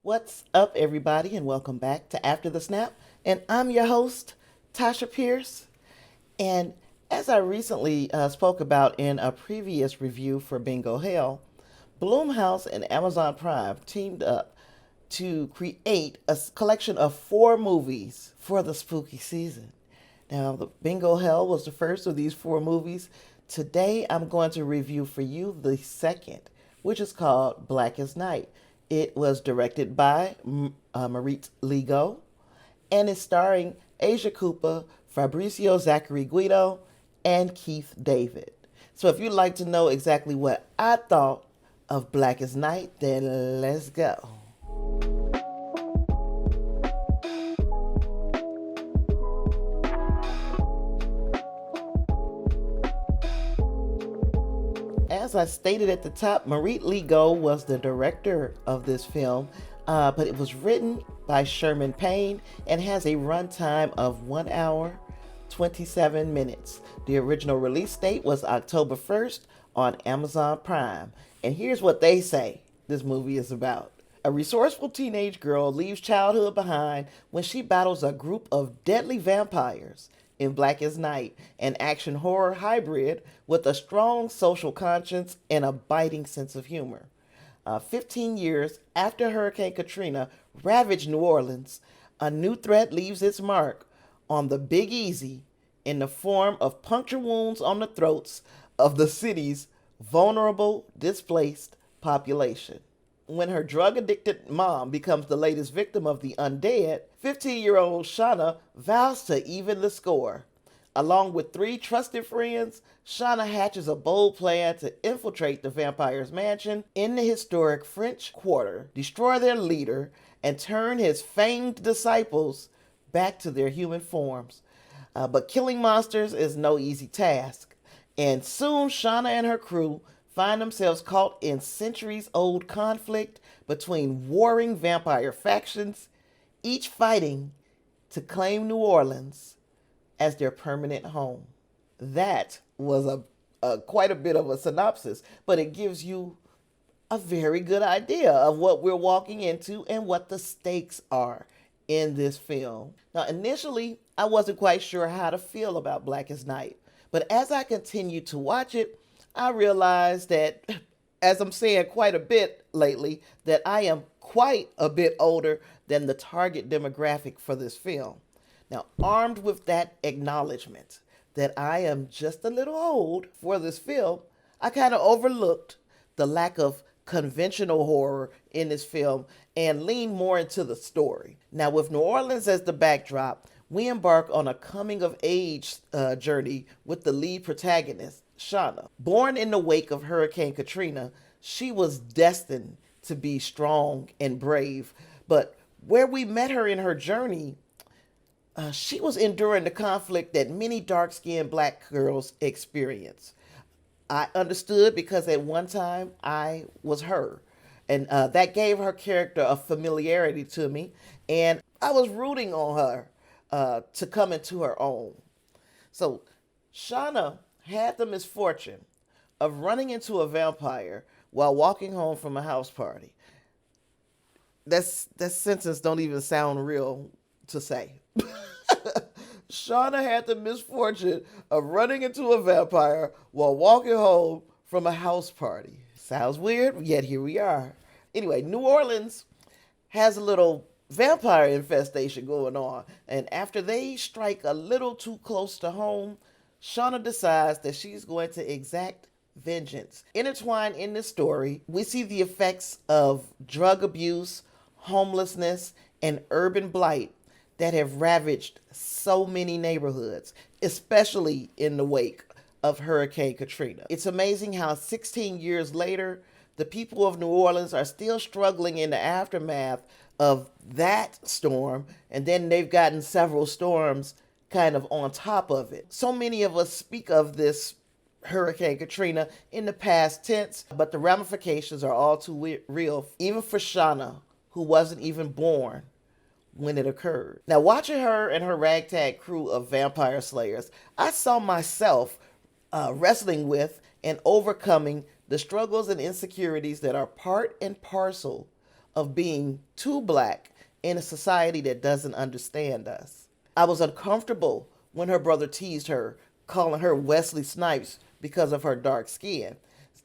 What's up, everybody, and welcome back to After the Snap. And I'm your host, Tasha Pierce. And as I recently spoke about in a previous review for Bingo Hell, Blumhouse and Amazon Prime teamed up to create a collection of 4 movies for the spooky season. Now, the Bingo Hell was the first of these 4 movies. Today, I'm going to review for you the second, which is called Black as Night. It was directed by Marit Ligo and is starring Asjha Cooper, Fabrizio Zachary Guido, and Keith David. So if you'd like to know exactly what I thought of Black as Night, then let's go. As I stated at the top, Marit Ligo was the director of this film, but it was written by Sherman Payne and has a runtime of 1 hour, 27 minutes. The original release date was October 1st on Amazon Prime. And here's what they say this movie is about. A resourceful teenage girl leaves childhood behind when she battles a group of deadly vampires in Black as Night, an action horror hybrid with a strong social conscience and a biting sense of humor. 15 years after Hurricane Katrina ravaged New Orleans, a new threat leaves its mark on the Big Easy in the form of puncture wounds on the throats of the city's vulnerable, displaced population. When her drug-addicted mom becomes the latest victim of the undead, 15-year-old Shawna vows to even the score. Along with 3 trusted friends, Shawna hatches a bold plan to infiltrate the vampire's mansion in the historic French Quarter, destroy their leader, and turn his fanged disciples back to their human forms. But killing monsters is no easy task, and soon Shawna and her crew find themselves caught in centuries-old conflict between warring vampire factions, each fighting to claim New Orleans as their permanent home. That was quite a bit of a synopsis, but it gives you a very good idea of what we're walking into and what the stakes are in this film. Now, initially, I wasn't quite sure how to feel about Black as Night, but as I continued to watch it, I realized that, as I'm saying quite a bit lately, that I am quite a bit older than the target demographic for this film. Now, armed with that acknowledgement that I am just a little old for this film, I kind of overlooked the lack of conventional horror in this film and leaned more into the story. Now, with New Orleans as the backdrop, we embark on a coming of age journey with the lead protagonist, Shawna. Born in the wake of Hurricane Katrina, she was destined to be strong and brave. But where we met her in her journey, she was enduring the conflict that many dark-skinned black girls experience. I understood because at one time I was her. And that gave her character a familiarity to me. And I was rooting on her to come into her own. So Shawna had the misfortune of running into a vampire while walking home from a house party. That sentence don't even sound real to say. Shawna had the misfortune of running into a vampire while walking home from a house party. Sounds weird, yet here we are. Anyway, New Orleans has a little vampire infestation going on, and after they strike a little too close to home, Shawna decides that she's going to exact vengeance. Intertwined in this story, we see the effects of drug abuse, homelessness, and urban blight that have ravaged so many neighborhoods, especially in the wake of Hurricane Katrina. It's amazing how 16 years later, the people of New Orleans are still struggling in the aftermath of that storm, and then they've gotten several storms kind of on top of it. So many of us speak of this Hurricane Katrina in the past tense, but the ramifications are all too real, even for Shawna, who wasn't even born when it occurred. Now, watching her and her ragtag crew of vampire slayers, I saw myself wrestling with and overcoming the struggles and insecurities that are part and parcel of being too black in a society that doesn't understand us. I was uncomfortable when her brother teased her, calling her Wesley Snipes because of her dark skin.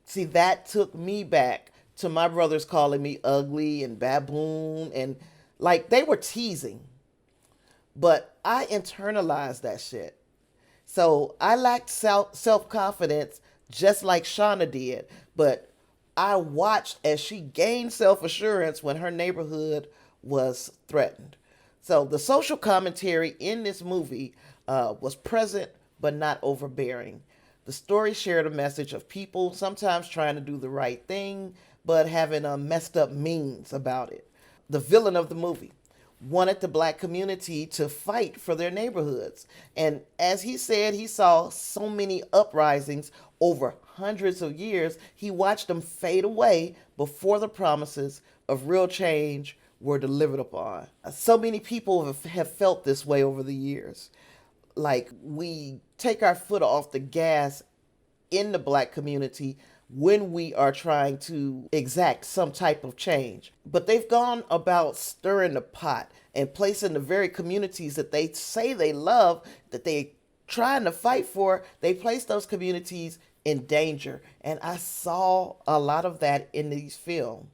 See, that took me back to my brothers calling me ugly and baboon, and like they were teasing. But I internalized that shit. So I lacked self confidence just like Shawna did, but I watched as she gained self assurance when her neighborhood was threatened. So the social commentary in this movie was present but not overbearing. The story shared a message of people sometimes trying to do the right thing but having a messed up means about it. The villain of the movie wanted the black community to fight for their neighborhoods. And as he said, he saw so many uprisings over hundreds of years, he watched them fade away before the promises of real change were delivered upon. So many people have felt this way over the years. Like we take our foot off the gas in the black community when we are trying to exact some type of change. But they've gone about stirring the pot and placing the very communities that they say they love, that they trying to fight for, they place those communities in danger. And I saw a lot of that in these films.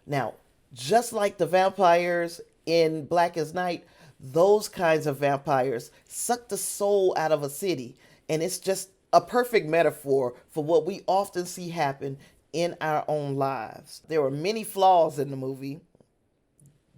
Now, just like the vampires in Black as Night, those kinds of vampires suck the soul out of a city. And it's just a perfect metaphor for what we often see happen in our own lives. There were many flaws in the movie.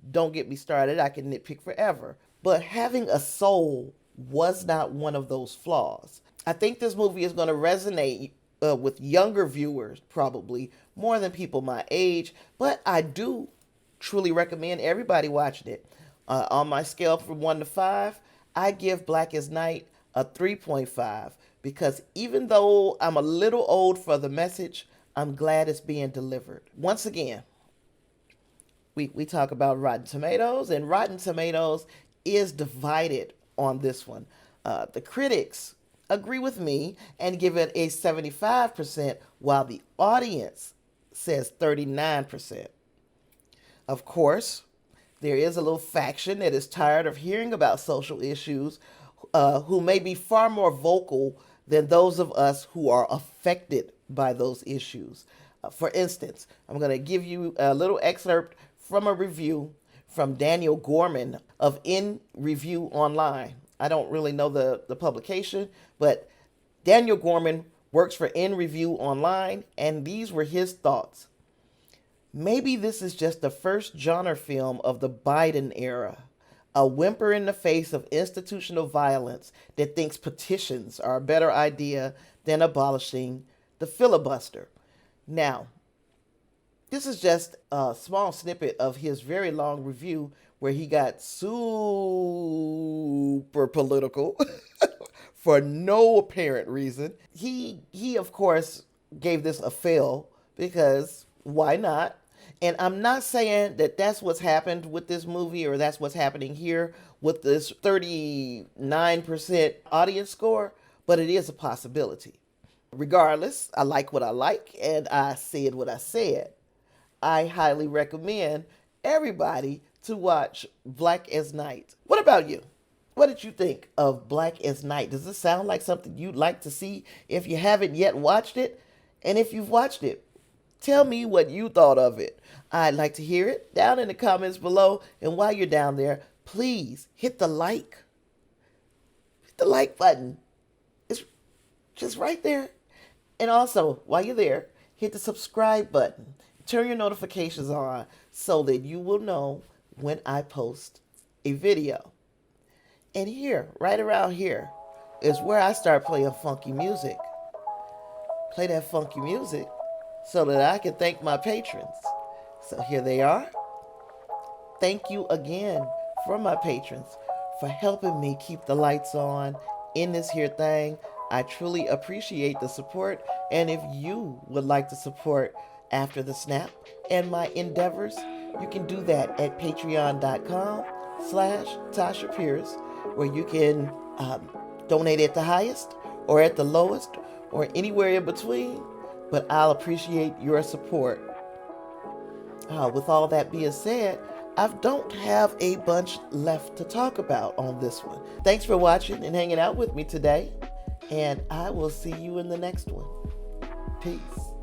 Don't get me started, I can nitpick forever. But having a soul was not one of those flaws. I think this movie is going to resonate with younger viewers, probably, more than people my age. But I do truly recommend everybody watching it. On my scale from 1 to 5, I give Black as Night a 3.5. Because even though I'm a little old for the message, I'm glad it's being delivered. Once again, we talk about Rotten Tomatoes, and Rotten Tomatoes is divided on this one. The critics agree with me and give it a 75%, while the audience says 39%. Of course, there is a little faction that is tired of hearing about social issues, who may be far more vocal than those of us who are affected by those issues. For instance, I'm going to give you a little excerpt from a review from Daniel Gorman of In Review Online. I don't really know the publication, but Daniel Gorman works for In Review Online, and these were his thoughts. Maybe this is just the first genre film of the Biden era. A whimper in the face of institutional violence that thinks petitions are a better idea than abolishing the filibuster. Now, this is just a small snippet of his very long review where he got super political for no apparent reason. He of course, gave this a fail because why not? And I'm not saying that that's what's happened with this movie or that's what's happening here with this 39% audience score, but it is a possibility. Regardless, I like what I like and I said what I said. I highly recommend everybody to watch Black as Night. What about you? What did you think of Black as Night? Does this sound like something you'd like to see if you haven't yet watched it? And if you've watched it, tell me what you thought of it. I'd like to hear it down in the comments below. And while you're down there, please hit the like. Hit the like button. It's just right there. And also, while you're there, hit the subscribe button. Turn your notifications on so that you will know when I post a video. And here, right around here, is where I start playing funky music. Play that funky music so that I can thank my patrons. So here they are. Thank you again for my patrons for helping me keep the lights on in this here thing. I truly appreciate the support. And if you would like to support After the Snap and my endeavors, you can do that at patreon.com/Tasha Pierce, where you can donate at the highest or at the lowest or anywhere in between. But I'll appreciate your support. With all that being said, I don't have a bunch left to talk about on this one. Thanks for watching and hanging out with me today, and I will see you in the next one. Peace.